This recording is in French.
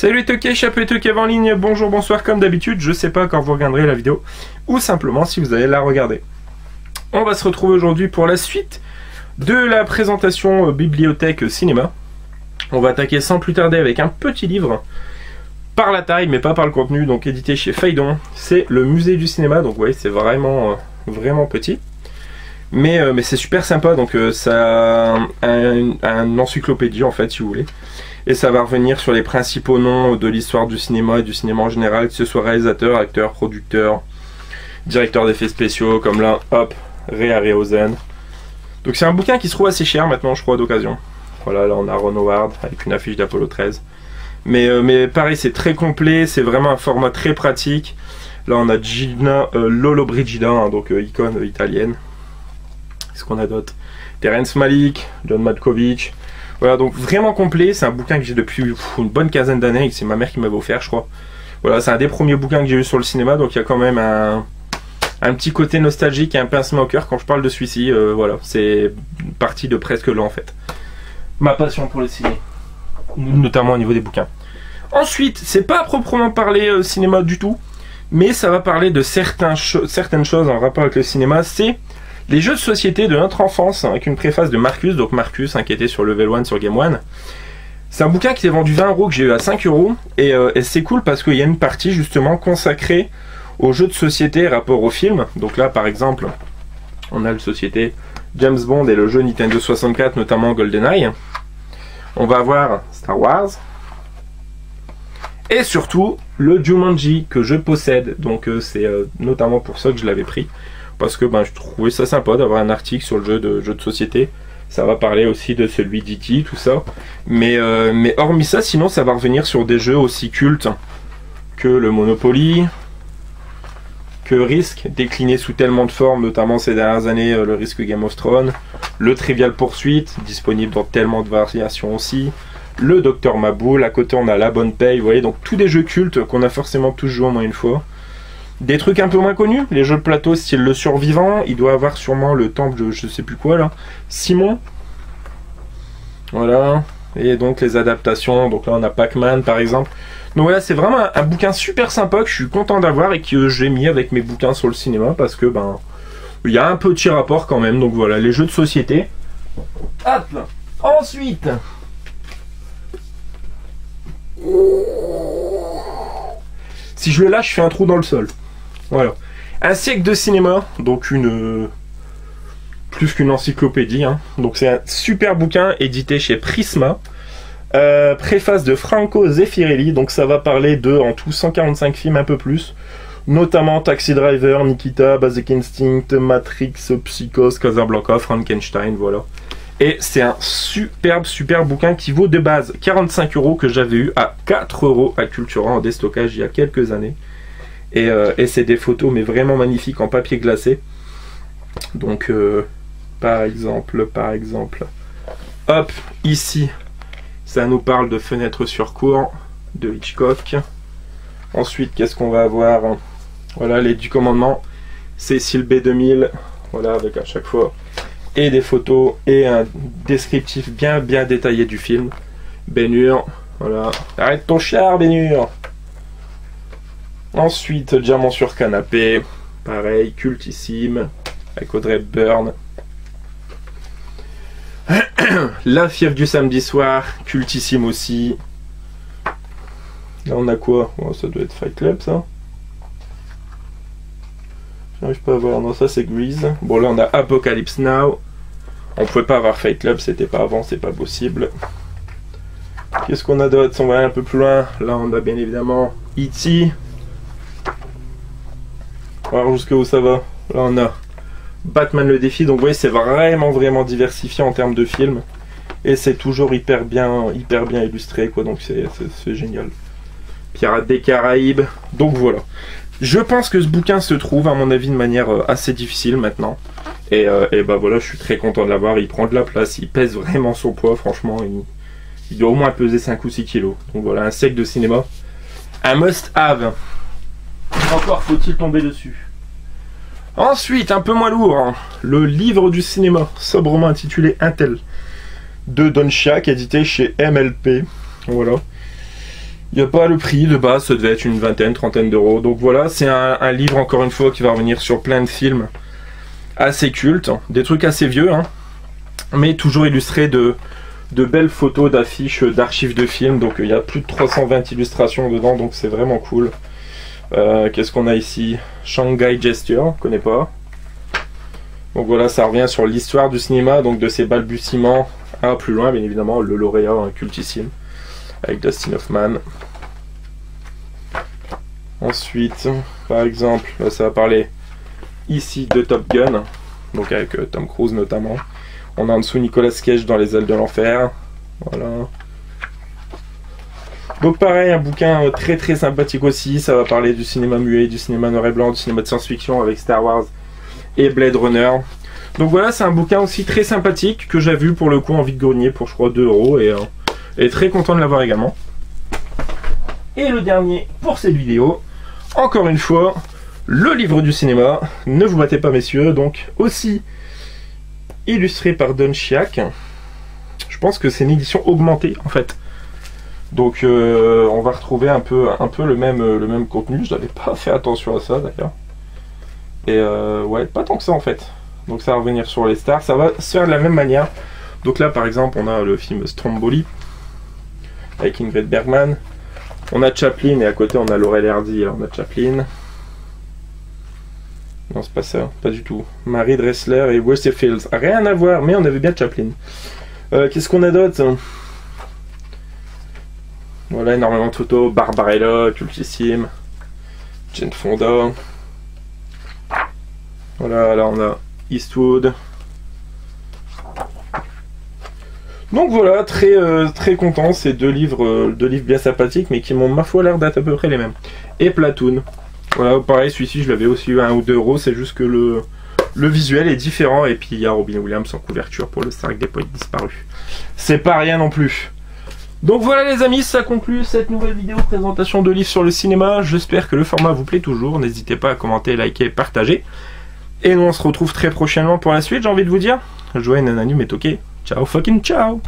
Salut Toké, Chapeau et Toké en ligne, bonjour, bonsoir, comme d'habitude, je sais pas quand vous regarderez la vidéo, ou simplement si vous allez la regarder. On va se retrouver aujourd'hui pour la suite de la présentation bibliothèque cinéma. On va attaquer sans plus tarder avec un petit livre, par la taille mais pas par le contenu, donc édité chez Phaidon. C'est le musée du cinéma, donc vous voyez c'est vraiment, vraiment petit. Mais c'est super sympa, donc ça a un encyclopédie en fait si vous voulez. Et ça va revenir sur les principaux noms de l'histoire du cinéma et du cinéma en général, que ce soit réalisateur, acteur, producteur, directeur d'effets spéciaux, comme là, hop, Ray Harryhausen. Donc c'est un bouquin qui se trouve assez cher maintenant, je crois, d'occasion. Voilà, là on a Ron Howard avec une affiche d'Apollo 13. Mais pareil, c'est très complet, c'est vraiment un format très pratique. Là on a Gina Lollobrigida, hein, donc icône italienne. Qu'est-ce qu'on a d'autre? Terrence Malick, John Malkovich. Voilà, donc vraiment complet. C'est un bouquin que j'ai depuis une bonne quinzaine d'années et que c'est ma mère qui m'avait offert, je crois. Voilà, c'est un des premiers bouquins que j'ai eu sur le cinéma, donc il y a quand même un petit côté nostalgique et un pincement au cœur quand je parle de celui-ci. Voilà, c'est parti de presque là en fait. Ma passion pour le ciné, notamment au niveau des bouquins. Ensuite, c'est pas à proprement parler cinéma du tout, mais ça va parler de certaines choses en rapport avec le cinéma. C'est les jeux de société de notre enfance, avec une préface de Marcus, donc Marcus, qui était sur Level 1 sur Game One. C'est un bouquin qui est vendu 20 € que j'ai eu à 5 €, et c'est cool parce qu'il y a une partie justement consacrée aux jeux de société rapport au film. Donc là par exemple, on a le société James Bond et le jeu Nintendo 64, notamment GoldenEye. On va avoir Star Wars. Et surtout, le Jumanji que je possède, donc c'est notamment pour ça que je l'avais pris. Parce que je trouvais ça sympa d'avoir un article sur le jeu de société. Ça va parler aussi de celui d'E.T., tout ça. Mais hormis ça, sinon ça va revenir sur des jeux aussi cultes que le Monopoly, que Risk, décliné sous tellement de formes, notamment ces dernières années, le Risk Game of Thrones, le Trivial Pursuit, disponible dans tellement de variations aussi, le Dr Maboul, à côté on a La Bonne Paye, vous voyez, donc tous des jeux cultes qu'on a forcément tous joué au moins une fois. Des trucs un peu moins connus, les jeux de plateau style Le Survivant, il doit avoir sûrement le temple de je sais plus quoi là, Simon. Voilà, et donc les adaptations, donc là on a Pac-Man par exemple. Donc voilà, c'est vraiment un bouquin super sympa que je suis content d'avoir et que j'ai mis avec mes bouquins sur le cinéma parce que il y a un petit rapport quand même, donc voilà, les jeux de société. Hop. Ensuite, si je le lâche, je fais un trou dans le sol. Voilà. Un siècle de cinéma, donc plus qu'une encyclopédie. Hein. Donc c'est un super bouquin édité chez Prisma. Préface de Franco Zeffirelli, donc ça va parler de en tout 145 films, un peu plus. Notamment Taxi Driver, Nikita, Basic Instinct, Matrix, Psychose, Casablanca, Frankenstein, voilà. Et c'est un superbe bouquin qui vaut de base 45 € que j'avais eu à 4 € à Cultura en déstockage il y a quelques années. Et c'est des photos mais vraiment magnifiques en papier glacé. Donc par exemple, hop, ici, ça nous parle de Fenêtre sur cour de Hitchcock. Ensuite, qu'est-ce qu'on va avoir? Voilà, les 10 commandements, Cécile B2000, voilà, avec à chaque fois et des photos et un descriptif bien détaillé du film. Ben-Hur, voilà, arrête ton char Ben-Hur. Ensuite, Diamant sur canapé, pareil, cultissime, avec Audrey Hepburn. La fièvre du samedi soir, cultissime aussi. Là on a quoi? Oh, ça doit être Fight Club ça. J'arrive pas à voir, non ça c'est Grease. Bon là on a Apocalypse Now. On pouvait pas avoir Fight Club, c'était pas avant, c'est pas possible. Qu'est-ce qu'on a d'autre? Si on va aller un peu plus loin, là on a bien évidemment E.T. On va voir jusqu'où ça va. Là on a Batman le défi, donc vous voyez c'est vraiment diversifié en termes de films. Et c'est toujours hyper bien illustré quoi, donc c'est génial. Pirates des Caraïbes, donc voilà. Je pense que ce bouquin se trouve à mon avis de manière assez difficile maintenant. Et voilà, je suis très content de l'avoir, il prend de la place, il pèse vraiment son poids, franchement, il doit au moins peser 5 ou 6 kilos. Donc voilà, un siècle de cinéma. Un must-have. Encore faut-il tomber dessus. Ensuite, un peu moins lourd, hein, le livre du cinéma, sobrement intitulé Intel, de Don Chiak, édité chez MLP. Voilà. Il n'y a pas le prix de base, ça devait être une vingtaine, trentaine d'euros. Donc voilà, c'est un livre encore une fois qui va revenir sur plein de films assez cultes, des trucs assez vieux, hein, mais toujours illustrés de belles photos d'affiches, d'archives de films. Donc il y a plus de 320 illustrations dedans, donc c'est vraiment cool. Qu'est-ce qu'on a ici? Shanghai Gesture, on ne connaît pas. Donc voilà, ça revient sur l'histoire du cinéma, donc de ses balbutiements à plus loin, bien évidemment, le lauréat cultissime, avec Dustin Hoffman. Ensuite, par exemple, là, ça va parler ici de Top Gun, donc avec Tom Cruise notamment. On a en dessous Nicolas Cage dans Les Ailes de l'Enfer. Voilà. Donc pareil, un bouquin très très sympathique aussi. Ça va parler du cinéma muet, du cinéma noir et blanc, du cinéma de science-fiction avec Star Wars et Blade Runner. Donc voilà, c'est un bouquin aussi très sympathique que j'ai vu pour le coup en vide-grenier pour je crois 2 euros et très content de l'avoir également. Et le dernier pour cette vidéo, encore une fois, le livre du cinéma. Ne vous battez pas messieurs, donc aussi illustré par Don Chiak. Je pense que c'est une édition augmentée en fait. Donc on va retrouver un peu le même contenu. Je n'avais pas fait attention à ça d'ailleurs. Et ouais, pas tant que ça en fait. Donc ça va revenir sur les stars. Ça va se faire de la même manière. Donc là par exemple on a le film Stromboli avec Ingrid Bergman. On a Chaplin et à côté on a Laurel et Hardy. Alors on a Chaplin. Non c'est pas ça, pas du tout. Mary Dressler et Wesley Fields. Rien à voir, mais on avait bien Chaplin. Qu'est-ce qu'on a d'autre? Voilà, énormément de photos. Barbarella, cultissime. Jane Fonda. Voilà, là on a Eastwood. Donc voilà, très content. C'est deux livres bien sympathiques, mais qui m'ont ma foi l'air d'être à peu près les mêmes. Et Platoon. Voilà, pareil, celui-ci je l'avais aussi eu à 1 ou 2 euros. C'est juste que le visuel est différent. Et puis il y a Robin Williams en couverture pour le Cercle des Poètes Disparus. C'est pas rien non plus. Donc voilà les amis, ça conclut cette nouvelle vidéo présentation de livres sur le cinéma. J'espère que le format vous plaît toujours. N'hésitez pas à commenter, liker, partager. Et nous on se retrouve très prochainement pour la suite, j'ai envie de vous dire. Joyeux Nananu mais ok. Ciao fucking ciao.